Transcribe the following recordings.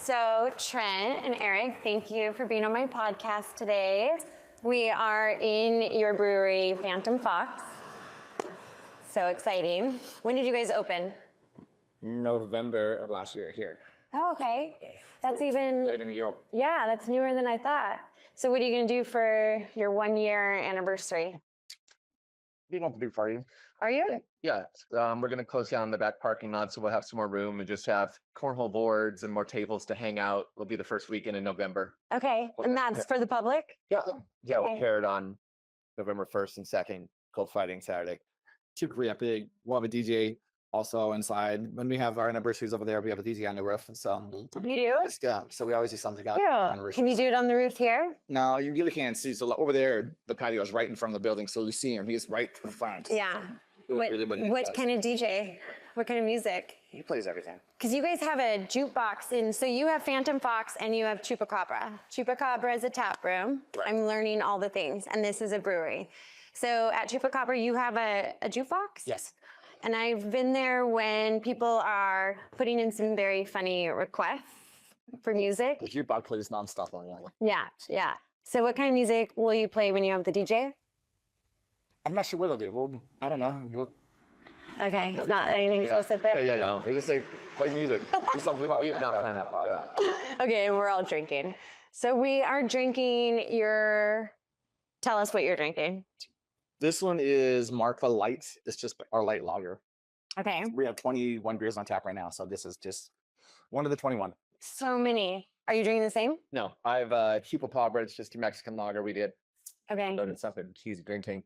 So, Trent and Eric, thank you for being on my podcast today. We are in your brewery, Phantom Fox. So exciting. When did you guys open? November of last year here. Oh, okay. That's even, Right in Europe. yeah, that's newer than I thought. So what are you going to do for your 1-year anniversary? We want to do party. Are you? Yeah, we're gonna close down the back parking lot, so we'll have some more room and just have cornhole boards and more tables to hang out. It'll be the first weekend in November. Okay. And that's for the public? Yeah, yeah, Okay. we'll pair it on November 1st and 2nd, Cold Fighting Saturday. Typically, a big, we'll have a DJ also inside. When we have our anniversaries over there, we have a DJ on the roof. So, You do? yeah, so we always do something out. Yeah. Can you do it on the roof here? No, you really can't see. So over there, the patio is right in front of the building. So you see him. He's right in front. Yeah. Really What kind of DJ? What kind of music? He plays everything. Because you guys have a jukebox in, so you have Phantom Fox and you have Chupacabra. Chupacabra is a tap room. Right. I'm learning all the things, and this is a brewery. So at Chupacabra, you have a jukebox? Yes. And I've been there when people are putting in some very funny requests for music. The jukebox plays nonstop on that. Yeah, yeah. So what kind of music will you play when you have the DJ? I'm not sure what it'll do. Well, I don't know. Okay, not anything specific. Yeah. No. They just say play music. Do something about you. No, plan that part. Yeah. Okay, and we're all drinking. So we are drinking your. Tell us what you're drinking. This one is Marfa Light. It's just our light lager. Okay. We have 21 beers on tap right now, so this is just one of the 21. So many. Are you drinking the same? No, I've Chupacabra. It's just a Mexican lager we did. Okay. So it's something easy drinking.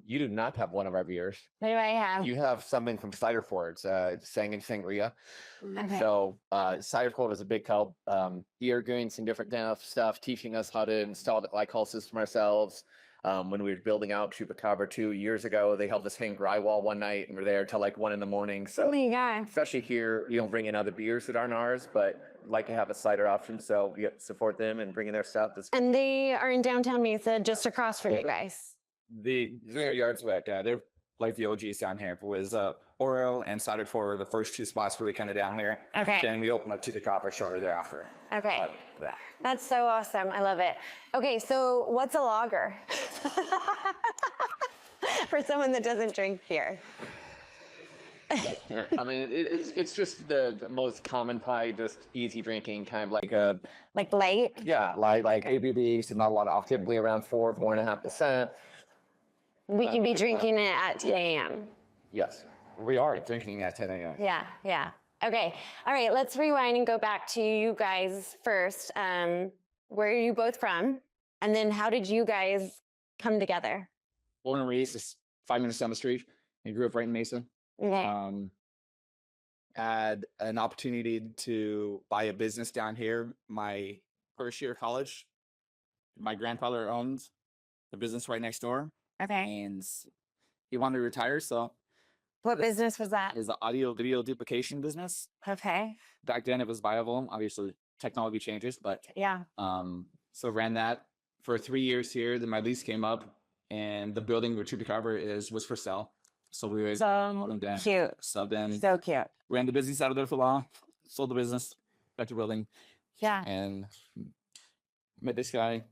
You do not have one of our beers. What do I have? You have something from Cider Fords, Sang and Sangria. Okay. So Cider Ford is a big help. You're doing some different kind of stuff, teaching us how to install the glycol system ourselves. When we were building out Chupacabra 2 years ago, they helped us hang drywall one night and we're there till like 1 a.m. So Oh my God. especially here, you don't bring in other beers that aren't ours, but like to have a cider option. So we support them and bring in their stuff. And they are in downtown Mesa, just across from you guys. Their yards wet. They're like the OGs down here. It was Oro and Cider Ford were the first two spots really kind of down here. Okay. Then we opened up to the copper shortly thereafter. Okay. But, That's so awesome. I love it. Okay, so what's a lager? For someone that doesn't drink beer. I mean, it's just the most common pie, just easy drinking, kind of like Like light? yeah, like ABVs, not a lot of, typically around 4.5%. We can be drinking it at 10 a.m. Yes. we are drinking at 10 a.m. Yeah, yeah. Okay. All right, let's rewind and go back to you guys first. Where are you both from? And then how did you guys come together? Born and raised just 5 minutes down the street. I grew up right in Mesa. Okay. Had an opportunity to buy a business down here my first year of college. My grandfather owns the business right next door, Okay. and he wanted to retire, so What business was that? it's the audio video duplication business. Okay. Back then it was viable. Obviously technology changes, but Yeah. so ran that for 3 years here. Then my lease came up and the building where Chupacabra was for sale. So we would So them down, cute. subbed in, So cute. ran the business out of there for a while, sold the business, back to building, Yeah. and met this guy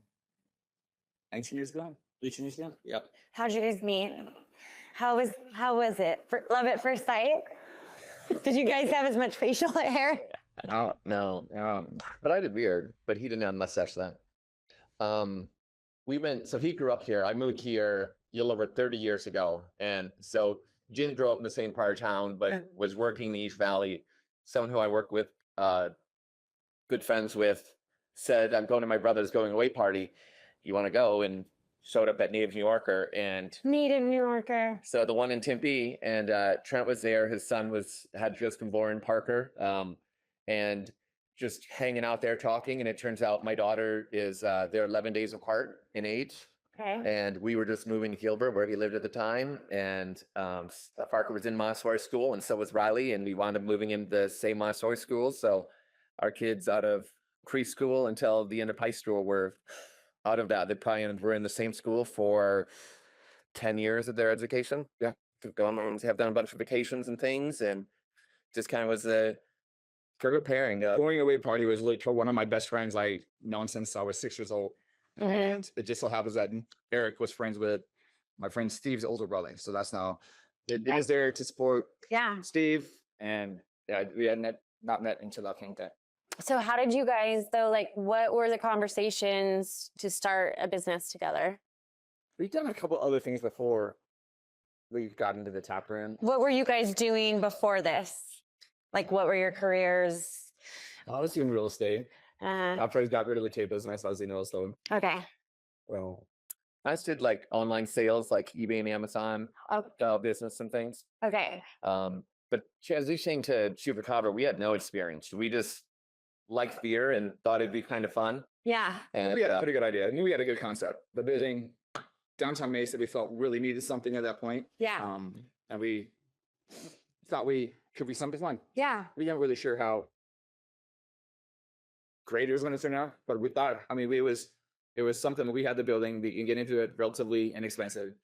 19 years ago. 18 years ago. Yep. How'd you guys meet? How was it? Love at first sight? Did you guys have as much facial hair? No. But I did weird, but he didn't have a mustache then. So he grew up here. I moved here a little over 30 years ago. And so Jin grew up in the same part of town, but was working in the East Valley. Someone who I work with, good friends with, said, I'm going to my brother's going away party. You want to go? And showed up at Native New Yorker. And Native New Yorker. so the one in Tempe, and Trent was there. His son had just been born, Parker, and just hanging out there talking. And it turns out my daughter is they're 11 days apart in age, Okay. and we were just moving to Gilbert, where he lived at the time. And Parker was in Montessori school, and so was Riley, and we wound up moving in the same Montessori school. So our kids out of preschool until the end of high school were out of that. They probably were in the same school for 10 years of their education. Yeah. Have done a bunch of vacations and things, and just kind of was Perfect pairing. Going away party was literally for one of my best friends I known since I was 6 years old. And it just so happens that Eric was friends with my friend Steve's older brother. So that's now the guys there to support Yeah. Steve. And yeah, we had not met until I came there. So how did you guys though, like what were the conversations to start a business together? We've done a couple other things before we got into the tap room. What were you guys doing before this? Like what were your careers? I was doing real estate. After I got rid of the tape business, I was doing real estate. Okay. Well, I just did like online sales, like eBay and Amazon business and things. Okay. But transitioning to Chupacabra, we had no experience. We just liked beer and thought it'd be kind of fun. Yeah. And we had a pretty good idea. I knew we had a good concept. The building downtown Mesa, we felt really needed something at that point. Yeah. And we thought we could be something fun. Yeah. We weren't really sure how great it was going to turn out, but we thought, I mean, it was something we had the building, we can get into it relatively inexpensive.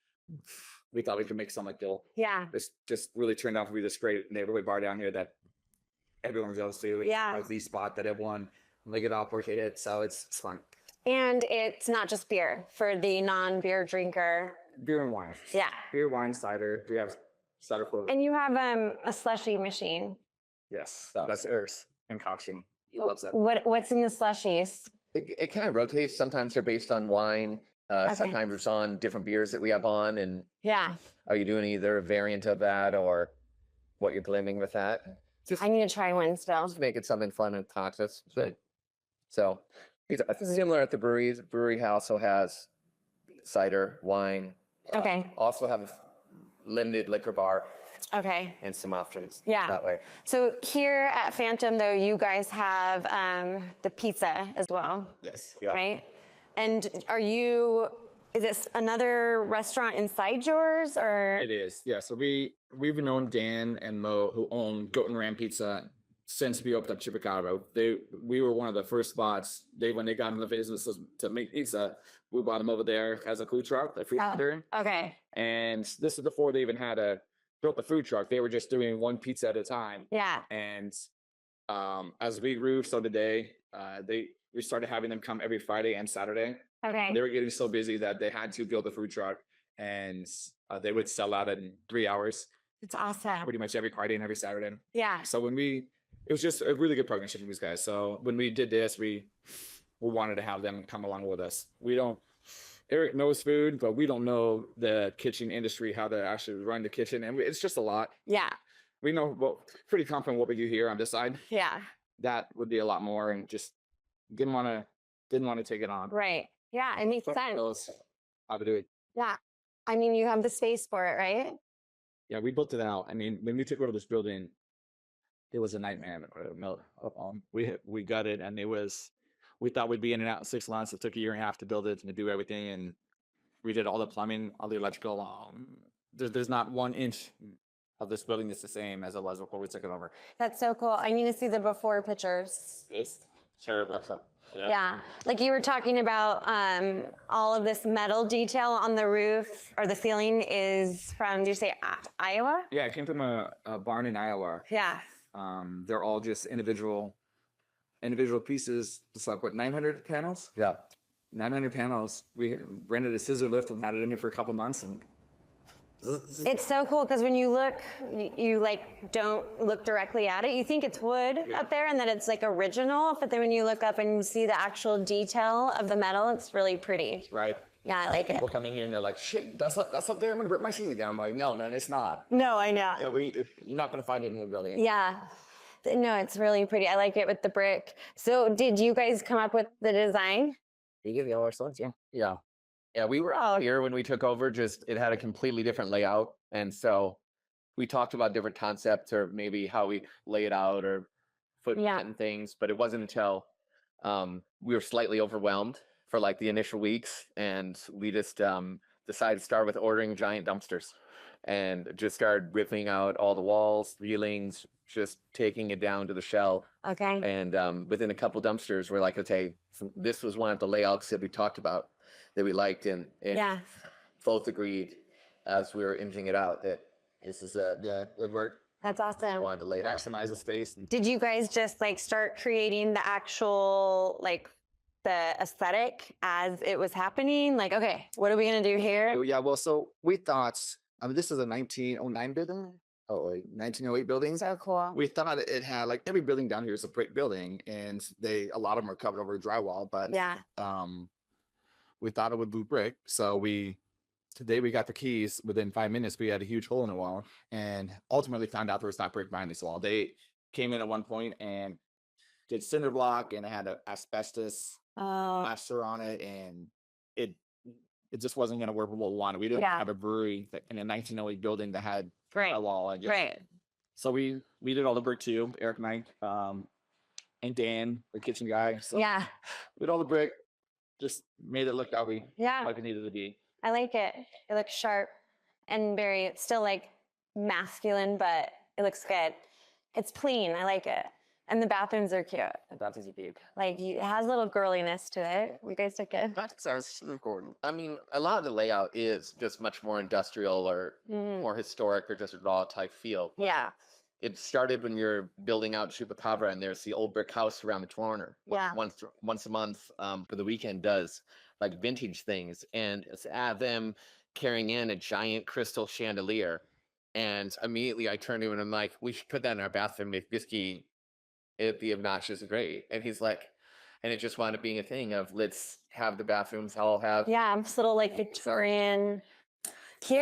We thought we could make something like deal. Yeah. This just really turned out to be this great neighborhood bar down here that everyone was able to see. Yeah. Like the spot that everyone lick it up, work it. So it's fun. And it's not just beer for the non-beer drinker. Beer and wine. Yeah. Beer, wine, cider. We have cider float. And you have a slushy machine. Yes. That's Earth concoction. He loves that. What's in the slushies? it kind of rotates. Sometimes they're based on wine. Okay. Sometimes it's on different beers that we have on. And Yeah. are you doing either a variant of that or what you're blending with that? I need to try one still. Just make it something fun and conscious. So it's similar at the breweries. Brewery also has cider, wine. Okay. Also have a limited liquor bar Okay. and some options. Yeah. That way. So here at Phantom, though, you guys have the pizza as well, Yes. Yeah. right? And is this another restaurant inside yours or? It is. Yeah. So we've known Dan and Mo, who own Goat and Ram Pizza, since we opened up Chupacabra. We were one of the first spots. When they got into the business to make pizza, we brought them over there as a food truck, a food vendor. Okay. And this is before they even built the food truck. They were just doing one pizza at a time. Yeah. And as we grew, so did they. We started having them come every Friday and Saturday. Okay. They were getting so busy that they had to build a food truck, and they would sell out in 3 hours, It's awesome. pretty much every Friday and every Saturday. Yeah. So it was just a really good partnership with these guys. So when we did this, we wanted to have them come along with us. Eric knows food, but we don't know the kitchen industry, how to actually run the kitchen, and it's just a lot. Yeah. We know pretty confident what we do here on this side. Yeah. That would be a lot more, and just didn't want to take it on. Right. Yeah. It makes So sense. knows how to do it. Yeah. I mean, you have the space for it, right? Yeah, we built it out. I mean, when we took over this building, it was a nightmare. We got it, and we thought we'd be in and out in 6 months. It took a year and a half to build it and to do everything, and we did all the plumbing, all the electrical. There's not 1 inch of this building that's the same as it was before we took it over. That's so cool. I need to see the before pictures. It's terrible. Yeah. Like you were talking about all of this metal detail on the roof or the ceiling is from, did you say Iowa? Yeah, it came from a barn in Iowa. Yeah. They're all just individual pieces. It's like, what, 900 panels? Yeah. 900 panels. We rented a scissor lift and had it in here for a couple months. And It's so cool because when you look, you like don't look directly at it. You think it's wood up there and that it's like original, but then when you look up and you see the actual detail of the metal, it's really pretty. right. Yeah, I like it. People coming in and they're like, shit, that's up there. I'm going to rip my ceiling down. I'm like, no, it's not. No, I know. You're not going to find it in the building. Yeah. No, it's really pretty. I like it with the brick. So did you guys come up with the design? You give you all our slides, yeah. Yeah. Yeah, we were out here when we took over, just it had a completely different layout. And so we talked about different concepts or maybe how we lay it out or footprint and things, but it wasn't until we were slightly overwhelmed for like the initial weeks, and we just decided to start with ordering giant dumpsters and just started ripping out all the walls, ceilings, just taking it down to the shell. Okay. And within a couple dumpsters, we're like, okay, this was one of the layouts that we talked about that we liked, and both agreed as we were imaging it out that this is Yeah, it worked. That's awesome. Wanted to lay it out. maximize the space. And Did you guys just like start creating the actual like the aesthetic as it was happening? Like, okay, what are we gonna do here? yeah, well, so we thought, I mean, this is a 1909 building. Oh, wait, 1908 building. So cool. We thought it had like every building down here is a brick building, and a lot of them are covered over drywall. But Yeah. we thought it would be brick, so today we got the keys. Within 5 minutes, we had a huge hole in the wall, and ultimately found out there was not brick behind this wall. They came in at one point and did cinder block, and it had asbestos Oh, plaster on it, and it just wasn't going to work with what we wanted. We didn't Yeah. have a brewery in a 1908 building that had great. a wall. And Great. so we did all the brick too, Eric and I, and Dan, the kitchen guy. So Yeah. we did all the brick, just made it look how Yeah. like it needed to be. I like it. It looks sharp and very it's still like masculine, but it looks good. It's clean. I like it. And the bathrooms are cute. That's easy big. Like it has a little girliness to it. You guys took it. That's super important. I mean, a lot of the layout is just much more industrial or more historic or just a raw type feel. Yeah. It started when you're building out Chupacabra, and there's the old brick house around the corner. Yeah. Once a month for the weekend does like vintage things, and it's at them carrying in a giant crystal chandelier. And immediately I turned to him and I'm like, we should put that in our bathroom if whiskey, it'd be obnoxious great. And he's like, and it just wound up being a thing of let's have the bathrooms all have. Yeah. It's a little like Victorian. Cute.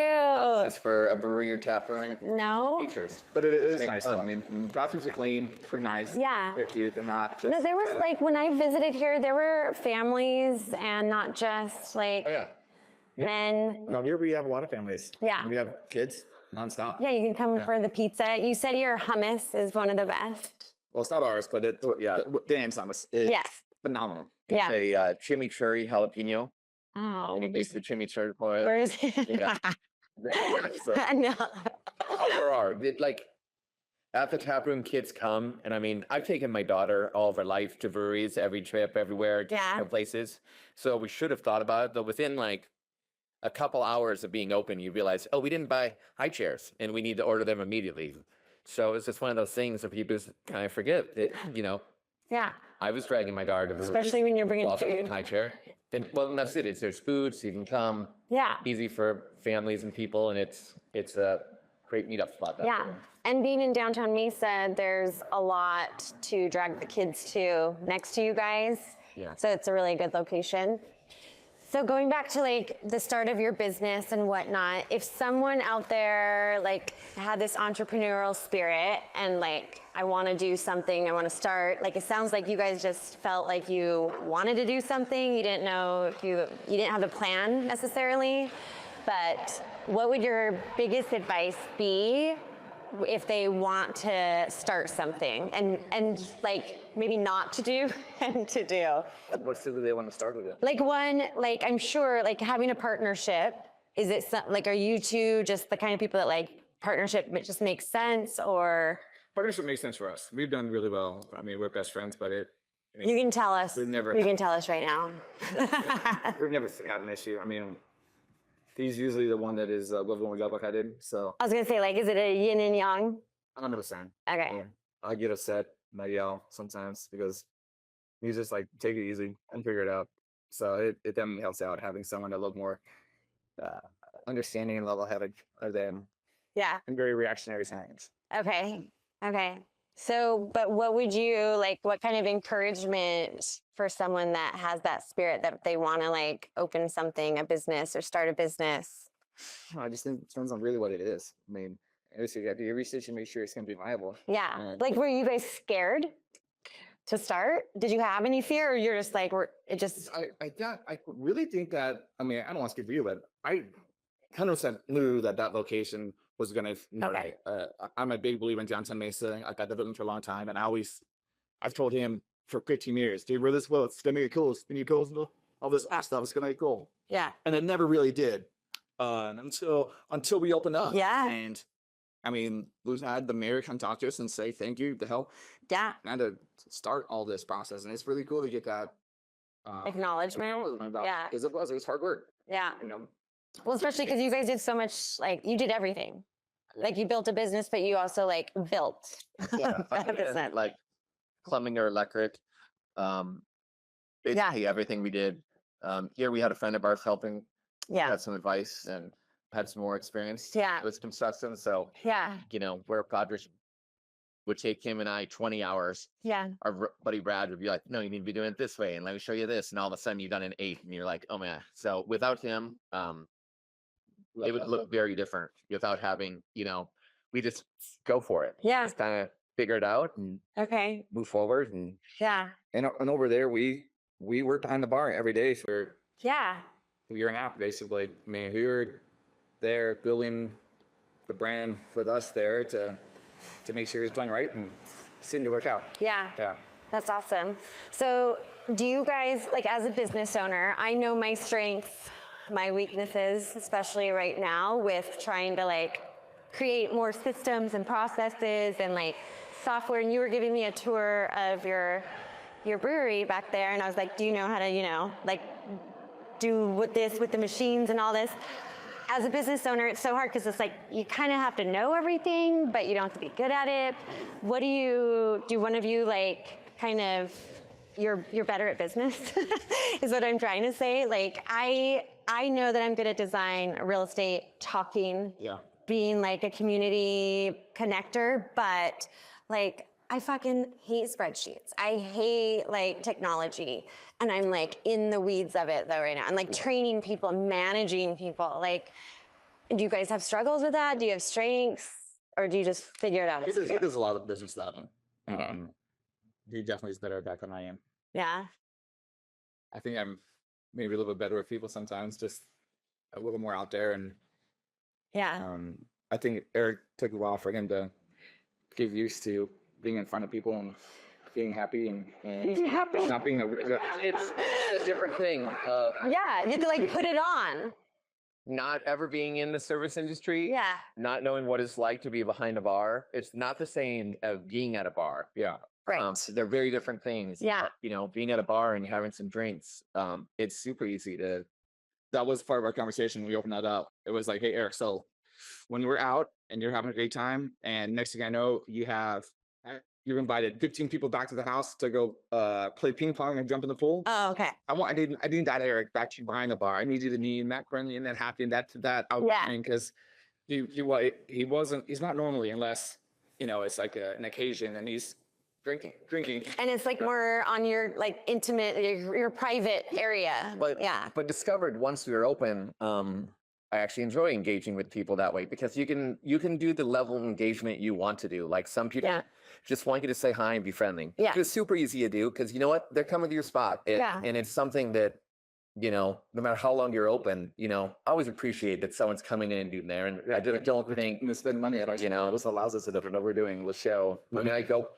It's for a brewery or tap room. No. Features. But it is Makes nice. fun. Though. I mean, bathrooms are clean, pretty nice. Yeah. They're cute. They're not. No, there was like when I visited here, there were families and not just like Oh yeah. men. No, here we have a lot of families. Yeah. We have kids nonstop. Yeah, you can come for the pizza. You said your hummus is one of the best. Well, it's not ours, but Dan's hummus is Yes. phenomenal. Yeah. A chimichurri jalapeno. Oh. And it makes the chimichurri for it. Where is it? Yeah. So, No. there are. Like at the tap room, kids come, and I mean, I've taken my daughter all of her life to breweries, every trip, everywhere, Yeah. places. So we should have thought about it, though. Within like a couple hours of being open, you realize, oh, we didn't buy high chairs, and we need to order them immediately. So it's just one of those things that people just kind of forget. That, Yeah. I was dragging my daughter to the Especially when you're bringing food. high chair. And well, that's it. There's food, so you can come. Yeah. Easy for families and people, and it's a great meetup spot. Yeah. And being in downtown Mesa, there's a lot to drag the kids to next to you guys. Yeah. So it's a really good location. So going back to like the start of your business and whatnot, if someone out there like had this entrepreneurial spirit and like, I want to do something, I want to start, like it sounds like you guys just felt like you wanted to do something. You didn't know if you didn't have a plan necessarily, but what would your biggest advice be if they want to start something and like maybe not to do and to do? What do they want to start with it? Like like I'm sure like having a partnership, is it like, are you two just the kind of people that like partnership just makes sense, or? Partnership makes sense for us. We've done really well. I mean, we're best friends, but You can tell us. We've never- You can tell us right now. we've never had an issue. I mean, he's usually the one that is living when we got buckheaded. So I was gonna say, like, is it a yin and yang? 100%. Okay. I get upset and I yell sometimes because he's just like, take it easy and figure it out. So it definitely helps out having someone a little more understanding and level-headed than Yeah. and very reactionary times. Okay. Okay. So, but what would you like? What kind of encouragement for someone that has that spirit that they want to like open something, a business, or start a business? I just think it depends on really what it is. I mean, obviously you have to do your research and make sure it's going to be viable. Yeah. And- Like, were you guys scared to start? Did you have any fear, or you're just like, I really think that, I mean, I don't want to speak for you, but I 100% knew that location was going to, Okay. I'm a big believer in downtown Mesa. I got the building for a long time, and I've told him for 15 years, dude, we're this well, it's going to make it cool. It's going to be cool. All this stuff, it's going to be cool. yeah. And it never really did until we opened up. Yeah. And I mean, we've had the mayor come talk to us and say thank you to help Yeah. and to start all this process. And it's really cool to get that Acknowledgement. Yeah. because it was hard work. Yeah. You know, Well, especially because you guys did so much, like, you did everything. Like you built a business, but you also like built Yeah, a business. like plumbing or electric. Um, basically everything we did. Here we had a friend of ours helping, Yeah. had some advice and had some more experience Yeah. with construction. So, Yeah. where projects would take him and I 20 hours, Yeah. our buddy Brad would be like, no, you need to be doing it this way. And let me show you this. And all of a sudden you've done an 8 and you're like, oh man. So without him, it would look very different without having, we just go for it. Yeah. Just kind of figure it out and Okay. move forward. And Yeah. And over there, we worked behind the bar every day for Yeah. a year and a half, basically. I mean, we were there building the brand with us there to make sure it's done right, and it seemed to work out. Yeah. Yeah. That's awesome. So do you guys, like as a business owner, I know my strengths, my weaknesses, especially right now with trying to like create more systems and processes and like software. And you were giving me a tour of your brewery back there. And I was like, do you know how to, like do with the machines and all this? As a business owner, it's so hard because it's like you kind of have to know everything, but you don't have to be good at it. What do one of you like kind of you're better at business is what I'm trying to say. Like I know that I'm good at design, real estate, talking, being like a community connector, but like I fucking hate spreadsheets. I hate like technology. And I'm like in the weeds of it though right now. I'm like training people, managing people. Like, do you guys have struggles with that? Do you have strengths? Or do you just figure it out? He does a lot of business stuff. He definitely is better at that than I am. Yeah. I think I'm maybe a little bit better with people sometimes, just a little more out there. And Yeah. I think Eric took a while for him to get used to being in front of people and being happy and not being it's a different thing. Yeah, you have to like put it on. Not ever being in the service industry. Yeah. Not knowing what it's like to be behind a bar. It's not the same as being at a bar. Yeah. Right. They're very different things. Yeah. Being at a bar and having some drinks, it's super easy to. That was part of our conversation. We opened that up. It was like, hey, Eric, so when we're out and you're having a great time, and next thing I know, you've invited 15 people back to the house to go play ping pong and jump in the pool. Oh, okay. I need that Eric back to you behind the bar. I need you to need that friendly and that happy and that outgoing, because he's not normally, unless it's like an occasion and he's drinking. And it's like more on your like intimate, your private area. But discovered once we were open, I actually enjoy engaging with people that way, because you can do the level of engagement you want to do. Like some people just want you to say hi and be friendly. Yeah. It's super easy to do, because you know what? They're coming to your spot. And it's something that, no matter how long you're open, I always appreciate that someone's coming in and doing there. And I don't think To spend money at our, this allows us to do what we're doing. Let's show. I mean, I go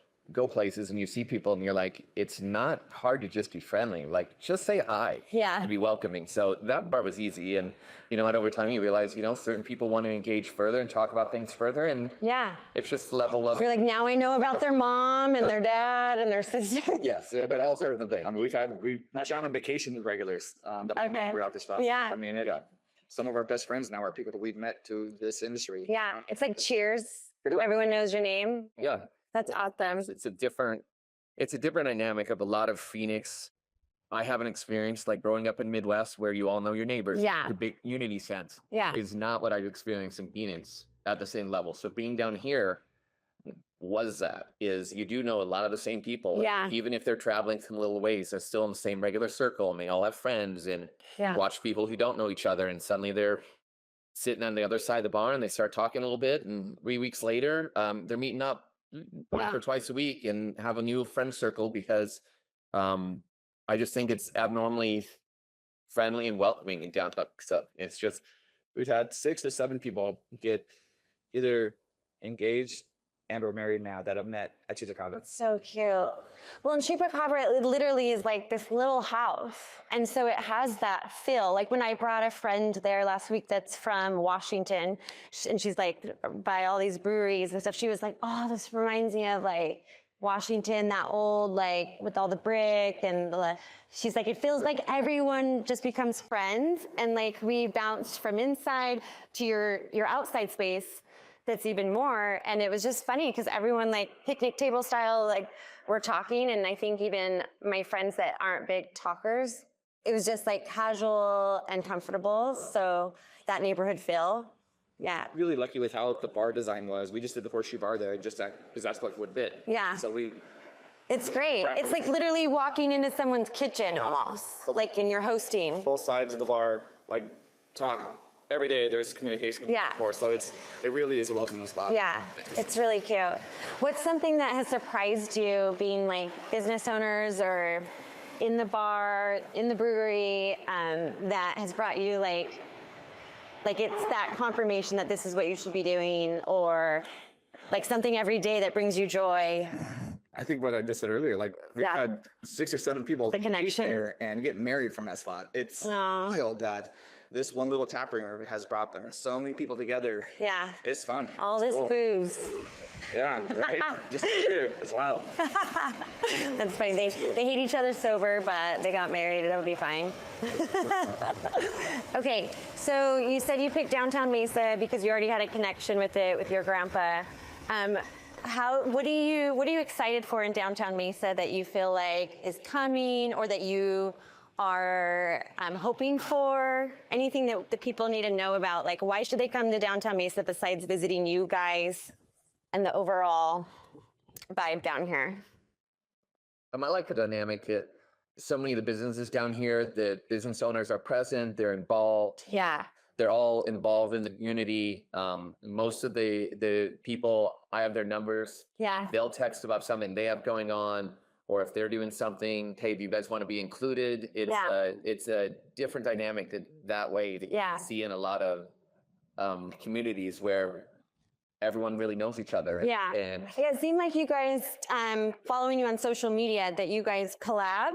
places and you see people and you're like, it's not hard to just be friendly. Like, just say hi. Yeah. And be welcoming. So that part was easy. And, and over time you realize, certain people want to engage further and talk about things further. And it's just the level of. You're like, now I know about their mom and their dad and their sister. Yes, but all sorts of things. I mean, we've gone on vacation with regulars. Throughout this stuff. Yeah. I mean, some of our best friends now are people that we've met to this industry. Yeah. It's like cheers. Everyone knows your name. Yeah. That's awesome. It's a different dynamic of a lot of Phoenix. I haven't experienced like growing up in Midwest where you all know your neighbors. Yeah. The big unity sense. Yeah. Is not what I've experienced in Phoenix at the same level. So being down here is you do know a lot of the same people. Yeah. Even if they're traveling from little ways, they're still in the same regular circle and they all have friends, and watch people who don't know each other, and suddenly they're sitting on the other side of the bar and they start talking a little bit, and 3 weeks later, they're meeting up once or twice a week and have a new friend circle, because I just think it's abnormally friendly and welcoming in downtown. So it's just, We've had 6 to 7 people get either engaged and or married now that I've met at Chupacabra. That's so cute. Well, in Chupacabra, it literally is like this little house. And so it has that feel. Like when I brought a friend there last week that's from Washington, and she's like by all these breweries and stuff, she was like, oh, this reminds me of like Washington, that old, like with all the brick and she's like, it feels like everyone just becomes friends. And like we bounced from inside to your outside space. that's even more. And it was just funny because everyone like picnic table style, like we're talking. And I think even my friends that aren't big talkers, it was just like casual and comfortable. So that neighborhood feel. Yeah. Really lucky with how the bar design was. We just did the horseshoe bar there, just because that's what would fit. Yeah. So It's great. It's like literally walking into someone's kitchen almost, like in your hosting. both sides of the bar, like talk every day. There's communication. Yeah. Of course, so it really is a welcoming spot. Yeah, it's really cute. What's something that has surprised you being like business owners or in the bar, in the brewery, that has brought you like it's that confirmation that this is what you should be doing, or like something every day that brings you joy? I think what I just said earlier, like we Yeah. had 6 or 7 people The connection. there and get married from that spot. It's wild that this one little tap room has brought there so many people together. Yeah. It's fun. All It's this cool. booze. Yeah, right. Just it's wild. That's funny. They hate each other sober, but they got married. It'll be fine. Okay, so you said you picked downtown Mesa because you already had a connection with it with your grandpa. What are you excited for in downtown Mesa that you feel like is coming, or that you are hoping for? Anything that the people need to know about? Like, why should they come to downtown Mesa besides visiting you guys and the overall vibe down here? I like the dynamic that so many of the businesses down here, the business owners are present, they're involved. Yeah. They're all involved in the community. Most of the people, I have their numbers. Yeah. They'll text about something they have going on, or if they're doing something, hey, do you guys want to be included? It's a different dynamic that way that you see in a lot of communities where everyone really knows each other. Yeah. And It seemed like you guys, following you on social media, that you guys collab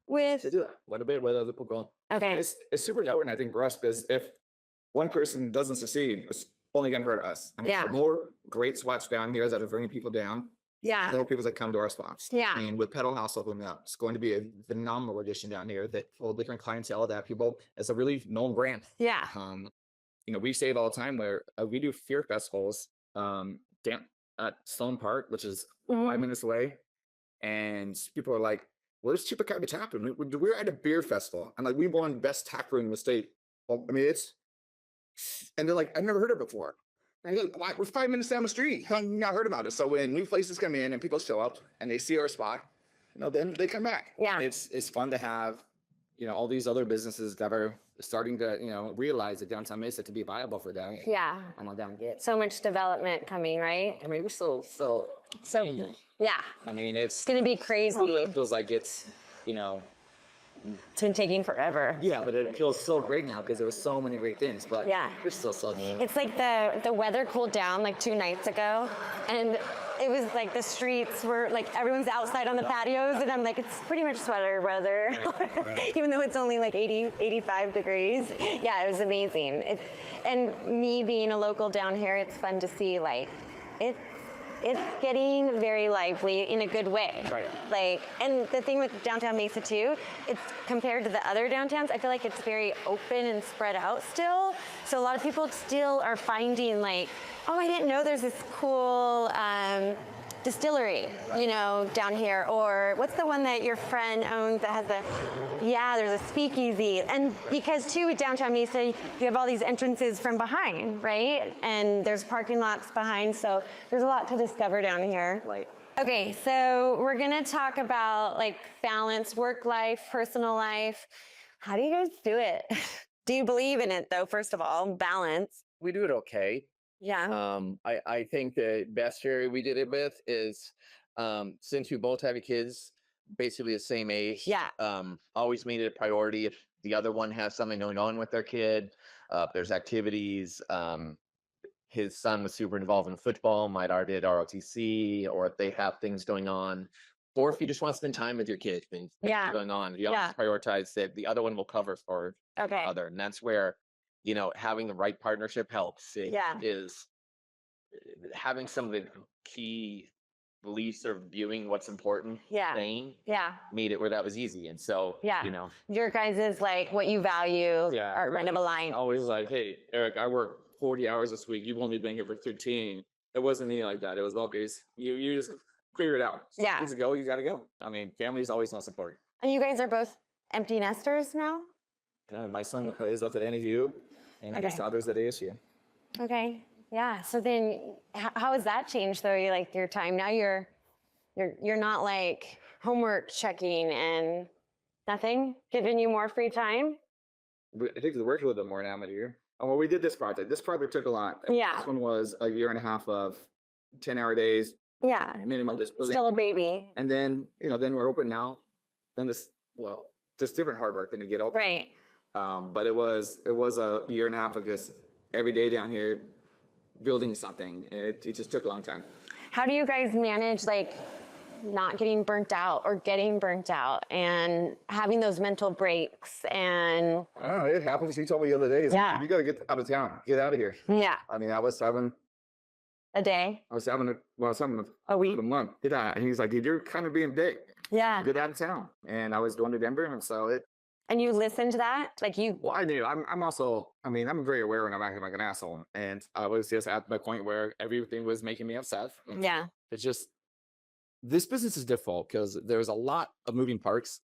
with. To do that. What about with other people? Okay. It's super important, I think, for us, because if one person doesn't succeed, it's only going to hurt us. I mean, Yeah. the more great spots down here that are bringing people down, Yeah. the more people that come to our spots. Yeah. And with Pedal House opening up, it's going to be a phenomenal addition down here that full of different clientele that people, it's a really known brand. Yeah. We say it all the time where we do fear festivals down at Stone Park, which is 5 minutes away. And people are like, where's Chupacabra tap room? We're at a beer festival. And like, we won best tap room in the state. Well, I mean, and they're like, I've never heard of it before. And I go, "Why? We're 5 minutes down the street. How have you not heard about it?" So when new places come in and people show up and they see our spot, then they come back. Yeah. It's fun to have, all these other businesses that are starting to, realize that downtown Mesa to be viable for them. Yeah. I'm on down get. So much development coming, right? I mean, we're so. Yeah. I mean, It's gonna be crazy. it feels like it's, It's been taking forever. yeah, but it feels so great now because there were so many great things. But Yeah. we're still so new. It's like the weather cooled down like 2 nights ago, and it was like the streets were like everyone's outside on the patios, and I'm like, it's pretty much sweater weather, even though it's only like 80, 85 degrees. Yeah, it was amazing. And me being a local down here, it's fun to see like it's getting very lively in a good way. Right. And the thing with downtown Mesa too, it's compared to the other downtowns, I feel like it's very open and spread out still. So a lot of people still are finding like, oh, I didn't know there's this cool distillery, down here. Or what's the one that your friend owns that has there's a speakeasy. And because too with downtown Mesa, you have all these entrances from behind, right? And there's parking lots behind, so there's a lot to discover down here. Right. Okay, so we're gonna talk about like balance, work life, personal life. How do you guys do it? Do you believe in it though, first of all, balance? we do it okay. Yeah. I think the best area we did it with is since we both have kids basically the same age. Yeah. Always made it a priority if the other one has something going on with their kid. If there's activities. His son was super involved in football. My daughter did ROTC, or if they have things going on, or if you just want to spend time with your kid, things Yeah. going on, you Yeah. always prioritize that the other one will cover for the Okay. other, and that's where having the right partnership helps. It Yeah. is having some of the key beliefs or viewing what's important. Yeah. Saying Yeah. made it where that was easy, and so Yeah. Your guys is like what you value Yeah. are kind of aligned. Always like, hey, Eric, I work 40 hours this week. You've only been here for 13. It wasn't anything like that. It was always, you just figure it out. Yeah. You go, you got to go. I mean, family's always no support. And you guys are both empty nesters now? My son is up at NFU, and his daughter's at ASU. Okay. Yeah. So then how has that changed though? You like your time now you're not like homework checking and nothing giving you more free time? I think we're working a little bit more now, here. Oh, well, we did this project. This project took a lot. Yeah. This one was a year and a half of 10-hour days, Yeah. minimum. Still a baby. And then, then we're open now. Then just different hard work than to get open. Right. But it was a year and a half of just every day down here building something. It just took a long time. How do you guys manage like not getting burnt out or getting burnt out and having those mental breaks and Oh, it happens. He told me the other day, Yeah. you got to get out of town, get out of here. yeah, I mean, I was having a day, a week? month. And he's like, dude, you're kind of being big. Yeah. Get out of town. And I was going to Denver, and so And you listen to that? Like you well, I knew. I'm also, I'm very aware when I'm acting like an asshole. And I was just at the point where everything was making me upset. Yeah. It's just, this business is difficult because there's a lot of moving parts.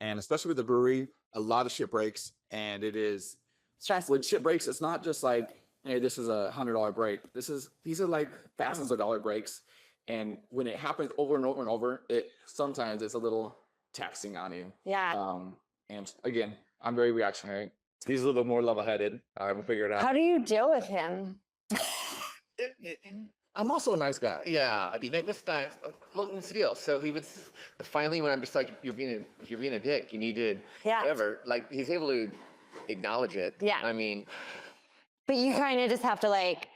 And especially with the brewery, a lot of shit breaks. And it is, Stress. with shit breaks, it's not just like, hey, this is $100 break. These are like thousands of dollar breaks. And when it happens over and over and over, sometimes it's a little taxing on you. Yeah. And again, I'm very reactionary. He's a little more level-headed. I will figure it out. How do you deal with him? I'm also a nice guy. Yeah, I mean, this time, well, it's the deal. So he was finally when I'm just like, you're being a dick. You need to, Yeah. whatever. Like he's able to acknowledge it. Yeah. I mean, But you kind of just have to like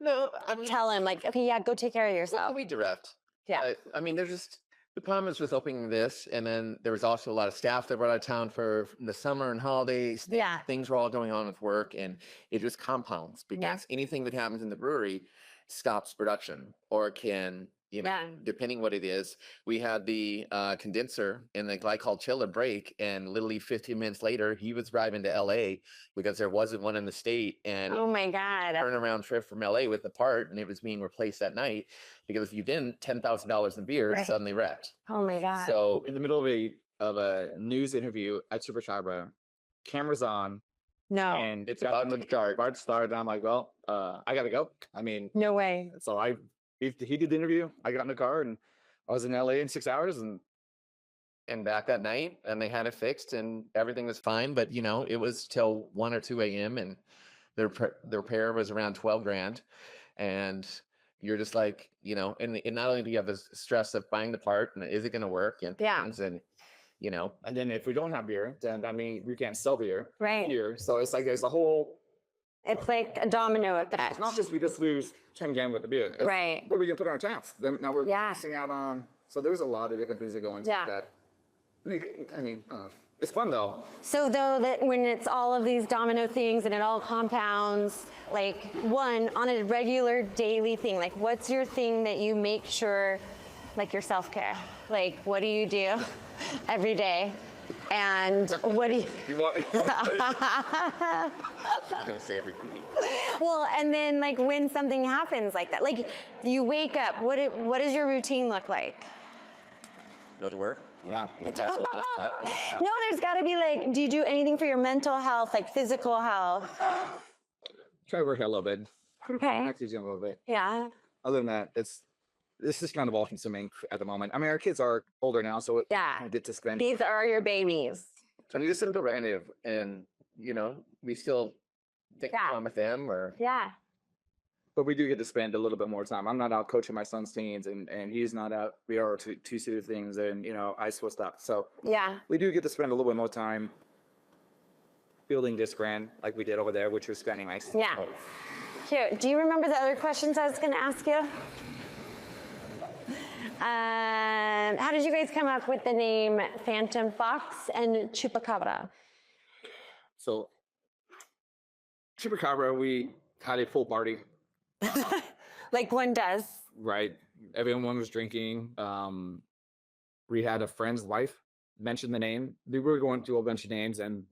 no, I mean, tell him like, okay, yeah, go take care of well, yourself. we direct. Yeah. I mean, there's just the problem is with opening this, and then there was also a lot of staff that were out of town for the summer and holidays. Yeah. Things were all going on with work, and it just compounds because anything that happens in the brewery stops production or can, Yeah. depending what it is. We had the condenser in the glycol chiller break, and literally 15 minutes later, he was driving to LA because there wasn't one in the state, and Oh my God. turnaround trip from LA with the part, and it was being replaced that night because if you didn't, $10,000 in beer Right. suddenly wrecked. Oh my God. So In the middle of a news interview at Chupacabra, cameras on, no. and it's about to start. about to start, and I'm like, well, I gotta go. I mean, No way. so he did the interview. I got in the car, and I was in LA in 6 hours, and back that night, and they had it fixed, and everything was fine. But it was till 1 or 2 a.m. and the repair was around 12 grand, and you're just like, and not only do you have the stress of buying the part and is it going to work, and Yeah. and and then if we don't have beer, then we can't sell beer Right. here. So it's like there's a whole. It's like a domino effect. It's not just we just lose 10 grand with the beer. It's Right. what are we gonna put on our taps? Then now we're Yeah. missing out on. So there's a lot of different things that go into Yeah. that. It's fun though. So though that when it's all of these domino things and it all compounds, like one on a regular daily thing, like what's your thing that you make sure, like your self-care? Like what do you do every day? And what do you? You want? I'm going to say everything. Well, and then like when something happens like that, like you wake up, what does your routine look like? Go to work. Yeah. No, there's got to be like, do you do anything for your mental health, like physical health? Try to work out a little bit. Okay. Actually, gym a little bit. Yeah. Other than that, this is kind of all consuming at the moment. I mean, our kids are older now, so Yeah. I get to spend. These are your babies. So you just simple relative, and we still take Yeah. time with them, or Yeah. But we do get to spend a little bit more time. I'm not out coaching my son's teams, and he's not out. We are two seated things, and I switched up. So Yeah. we do get to spend a little bit more time building this brand like we did over there, which was spending nice. Yeah. Cute. Do you remember the other questions I was going to ask you? How did you guys come up with the name Phantom Fox and Chupacabra? So Chupacabra, we had a full party, Like one does. right? Everyone was drinking. We had a friend's wife mention the name. We were going through a bunch of names, and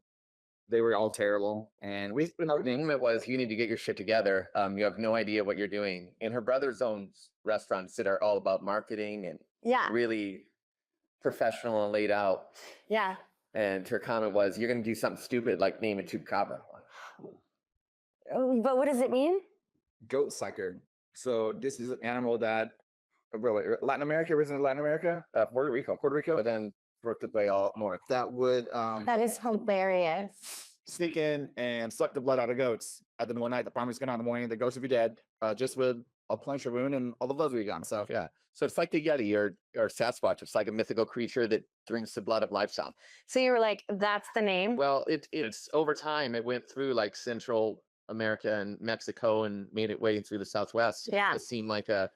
They were all terrible. And we, The name of it was, you need to get your shit together. You have no idea what you're doing. And her brothers owns restaurants that are all about marketing and Yeah. really professional and laid out. Yeah. And her comment was, you're going to do something stupid like name it Chupacabra. Oh, but what does it mean? goat sucker. So this is an animal that really Latin America, originally Latin America, Puerto Rico, But then worked its way all north. that would That is hilarious. sneak in and suck the blood out of goats at the middle of the night. The farmers get out in the morning, the goats would be dead, just with a puncture wound and all the blood would be gone. So Yeah. So it's like the Yeti or Sasquatch. It's like a mythical creature that drinks the blood of livestock. So you were like, that's the name? Well, it's over time. It went through like Central America and Mexico and made its way through the Southwest. Yeah. It seemed like it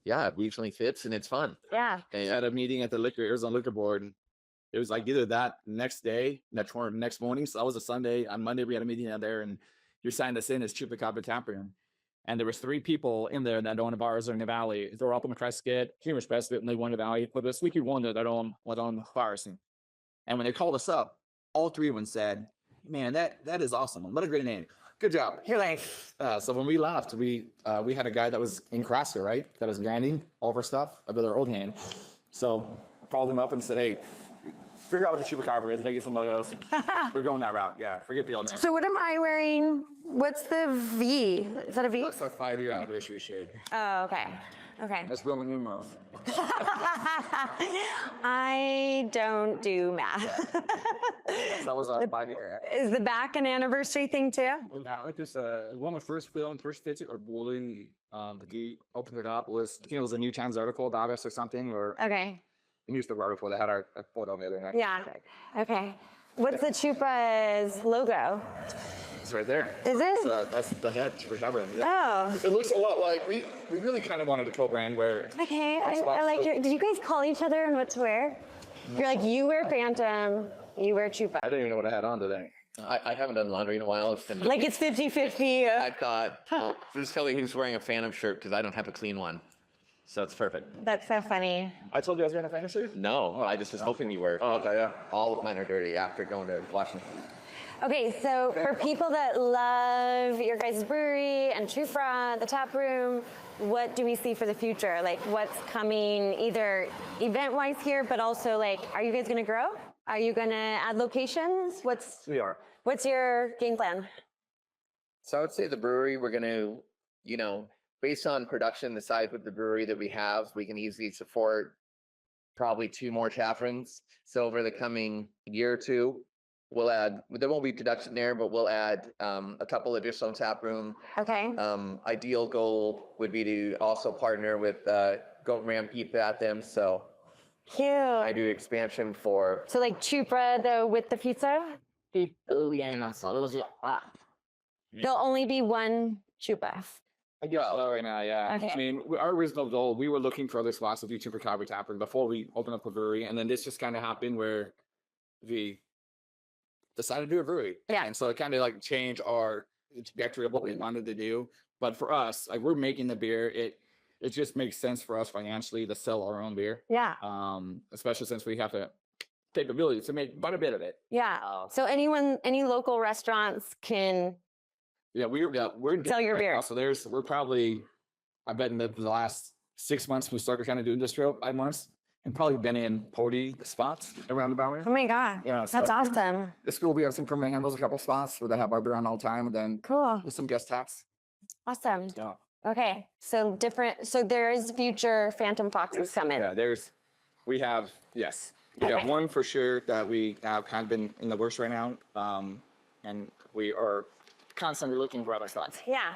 regionally fits and it's fun. Yeah. and at a meeting at the Arizona Liquor Board, it was like either that next day, next morning. So that was a Sunday. On Monday, we had a meeting out there, and you signed us in as Chupacabra Tap Room. And there was 3 people in there that own bars in the valley. They were up in the Crescent, Humorous Preston, and they won the valley. But this week, one that own bars. And when they called us up, all 3 of them said, "Man, that is awesome. What a great name. Good job." You're like, So when we left, we had a guy that was in Crasker, right? That was grinding all of our stuff with our old hand. So I called him up and said, "Hey, figure out what the Chupacabra is. Make it somebody else. We're going that route. Yeah, forget the old name." so what am I wearing? What's the V? Is that a V? That's our 5-year anniversary shade. Oh, okay. Okay. That's Roman numerals. I don't do math. That was our 5-year. Is the back an anniversary thing too? Now it is one of the first visit or bowling. The gate opened it up was it was a New Times article, Davos or something, or Okay. a newspaper article that had our photo of it. Yeah. Okay. What's the Chupa's logo? It's right there. Is it? That's the head Chupacabra. Yeah. Oh. It looks a lot like we really kind of wanted a co-brand where Okay. I like your. Did you guys call each other on what to wear? You're like, you wear Phantom, you wear Chupa. I didn't even know what I had on today. I haven't done laundry in a while. It's been, Like it's 50-50. I thought, just tell you who's wearing a Phantom shirt because I don't have a clean one. So it's perfect. That's so funny. I told you I was wearing a fantasy. No, I just was hoping you were. Oh, okay, yeah. All of mine are dirty after going to Washington. Okay, so for people that love your guys' brewery and Chupra, the tap room, what do we see for the future? Like what's coming either event-wise here, but also like, are you guys gonna grow? Are you gonna add locations? We are. What's your game plan? So I would say the brewery, we're going to, based on production, the size of the brewery that we have, we can easily support probably 2 more tap rooms. So over the coming year or 2, we'll add, there won't be production there, but we'll add a couple additional tap room. Okay. Ideal goal would be to also partner with Goat Ram Pizza at them. So I Cute. do expansion for, So like Chupra though with the pizza? There'll only be one Chupa. Yeah, right now, yeah. Okay. I mean, our original goal, we were looking for other spots to do Chupacabra Tap Room before we opened up a brewery, and then this just kind of happened where we decided to do a brewery. Yeah. And so it kind of like changed our trajectory of what we wanted to do. But for us, like we're making the beer, it just makes sense for us financially to sell our own beer. Yeah. Especially since we have the capability to make but a bit of it. Yeah. So any local restaurants can. Yeah, we're Sell your right beer. now, so we're probably, I bet in the last 6 months we started kind of doing this trail, 5 months, and probably been in 40 spots around the Bowery. Oh my God. Yeah, so- That's awesome. The school we have some permanent handles, a couple spots where they have our beer on all the time, and then Cool. with some guest taps. Awesome. Yeah, Okay. So there is future Phantom Foxes coming. yeah. We have Okay. one for sure that we have kind of been in the works right now, and we are constantly looking for other spots. Yeah.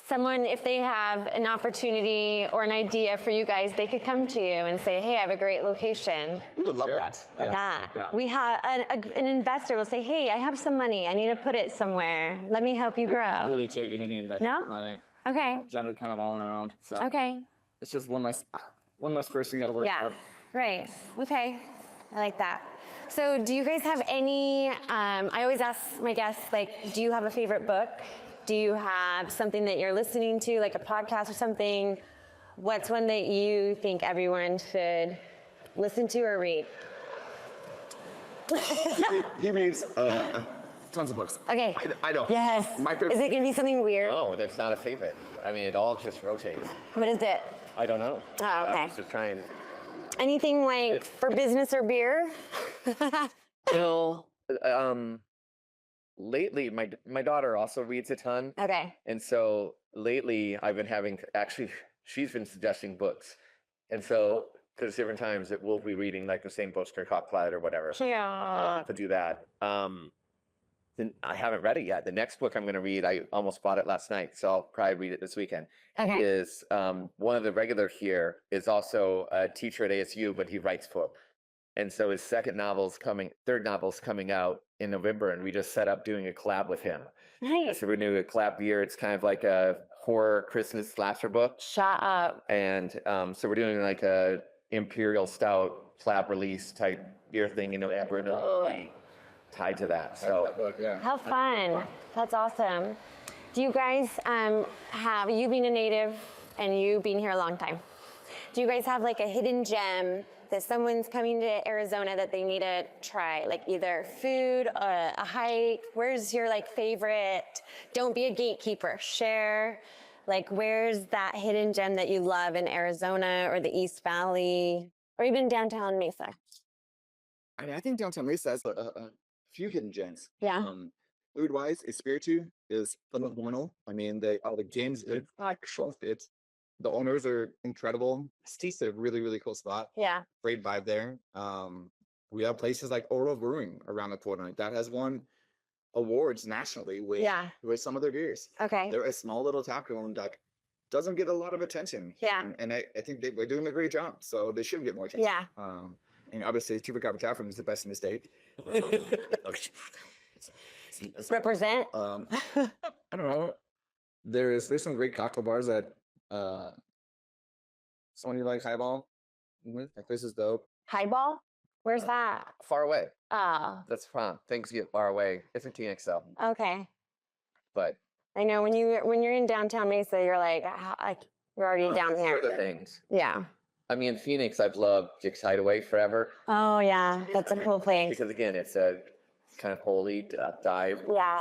Someone, if they have an opportunity or an idea for you guys, they could come to you and say, hey, I have a great location. We would love Sure. that. Yeah. Yeah. We have an investor will say, hey, I have some money. I need to put it somewhere. Let me help you grow. Really take anything that. No? I think Okay. generally kind of all around. So Okay. it's just one less person you got to work. Yeah. out. Right. Okay. I like that. So do you guys have any, I always ask my guests, like, do you have a favorite book? Do you have something that you're listening to, like a podcast or something? What's one that you think everyone should listen to or read? He reads tons of books. Okay. I know. Yes. My favorite. Is it gonna be something weird? Oh, that's not a favorite. I mean, it all just rotates. What is it? I don't know. Oh, okay. Just trying. Anything like for business or beer? Well, lately, my daughter also reads a ton, Okay. and so lately I've been having actually she's been suggesting books, and so because different times that we'll be reading like the same books for Hot Plaid or whatever Yeah. to do that. Then I haven't read it yet. The next book I'm going to read, I almost bought it last night, so I'll probably read it this weekend. Okay. Is one of the regular here is also a teacher at ASU, but he writes books. And so his third novel's coming out in November, and we just set up doing a collab with him. Nice. So we're doing a collab year. It's kind of like a horror Christmas slasher book. Shut up. And so we're doing like a Imperial Stout collab release type beer thing, and we're tied to that. So Yeah. How fun. That's awesome. Do you guys have, you being a native and you being here a long time, do you guys have like a hidden gem that someone's coming to Arizona that they need to try? Like either food, a hike, where's your like favorite, don't be a gatekeeper, share, like where's that hidden gem that you love in Arizona or the East Valley or even downtown Mesa? I mean, I think downtown Mesa has a few hidden gems. Yeah. Food-wise, Espiritu is phenomenal. I mean, all the games, it's the owners are incredible. It's a really, really cool spot. Yeah. Great vibe there. We have places like Oro Brewing around the corner that has won awards nationally with some of their beers. Okay. They're a small little tap room that doesn't get a lot of attention. Yeah. And I think they're doing a great job, so they should get more attention. Yeah. And obviously, Chupacabra tap room is the best in the state. Represent. I don't know. There's some great cocktail bars that someone you like highball. That place is dope. Highball? Where's that? far away. Oh, That's fun. Things get far away. It's in Phoenix though, okay. but I know when you're in downtown Mesa, you're like you're already down other here. things. Yeah. I mean, in Phoenix, I've loved Dick's Hideaway forever Oh yeah, that's a cool place. because again, it's a kind of holy dive. Yeah.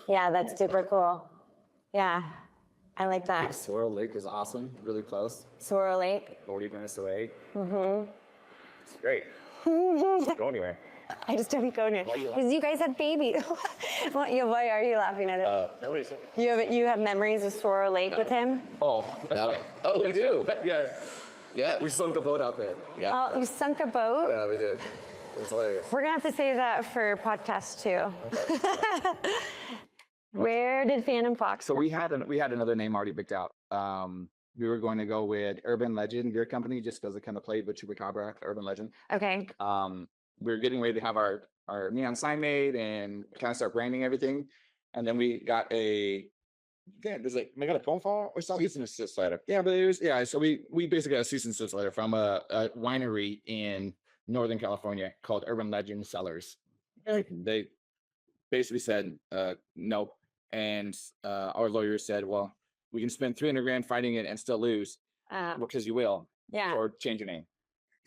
Yeah, that's super cool. Yeah, I like that. Sorrel Lake is awesome. Really close. Sorrel Lake. 40 minutes away. It's great. Go anywhere. I just don't go near because you guys have babies. Why are you laughing at it? Nobody's. You have memories of Sorrel Lake with him? Oh, Oh, we do. yeah. Yeah. We sunk a boat out there. Yeah. Oh, you sunk a boat? Yeah, we did. It was hilarious. We're gonna have to save that for podcast 2. Where did Phantom Fox? So we had another name already picked out. We were going to go with Urban Legend Beer Company just because it kind of played with Chupacabra, Urban Legend. Okay. We were getting ready to have our neon sign made and kind of start branding everything. And then we got I got a phone call or something. Cease and desist letter. Yeah, but so we basically got a cease and desist letter from a winery in Northern California called Urban Legend Cellars. They basically said no. And our lawyer said, well, we can spend $300,000 fighting it and still lose because you will, Yeah. or change your name.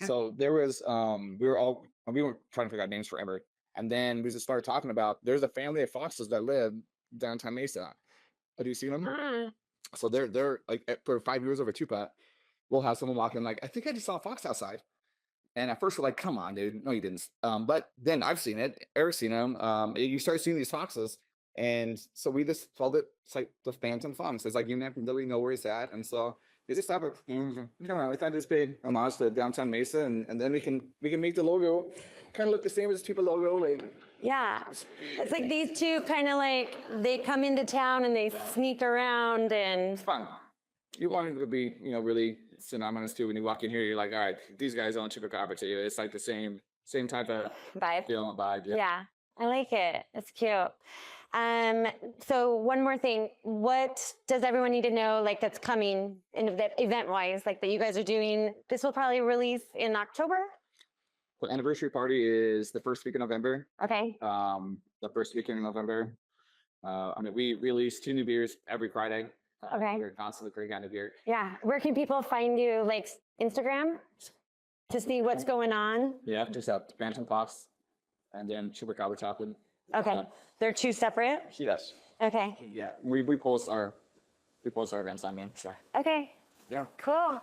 So there was, we were trying to figure out names forever. And then we just started talking about, there's a family of foxes that live downtown Mesa. Have you seen them? So they're like, for 5 years over Chupa, we'll have someone walking like, I think I just saw a fox outside. And at first we're like, come on, dude. No, you didn't. But then I've seen it. Eric's seen them. You start seeing these foxes. And so we just called it, it's like the Phantom Fox. It's like you never really know where it's at. And so they just have we thought this big homage to downtown Mesa, and then we can make the logo kind of look the same as Chupa logo. Like, Yeah. It's like these two kind of like, they come into town and they sneak around and. it's fun. You want it to be, really synonymous too. When you walk in here, you're like, all right, these guys own Chupacabra to you. It's like the same type of Vibe. feeling, vibe. Yeah, I like it. It's cute. So one more thing, what does everyone need to know, like that's coming in event-wise, like that you guys are doing? This will probably release in October? The anniversary party is the first week of November. Okay. The first weekend in November. We release 2 new beers every Friday. Okay. We're constantly creating out a beer. Yeah. Where can people find you, like Instagram, to see what's going on? Yeah, just out Phantom Fox and then Chupacabra chocolate. Okay. They're two separate? Yes. Okay. Yeah. We post our events. I mean, so Okay. yeah. Cool.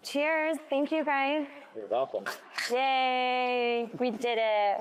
Cheers. Thank you, guys. You're welcome. Yay. We did it.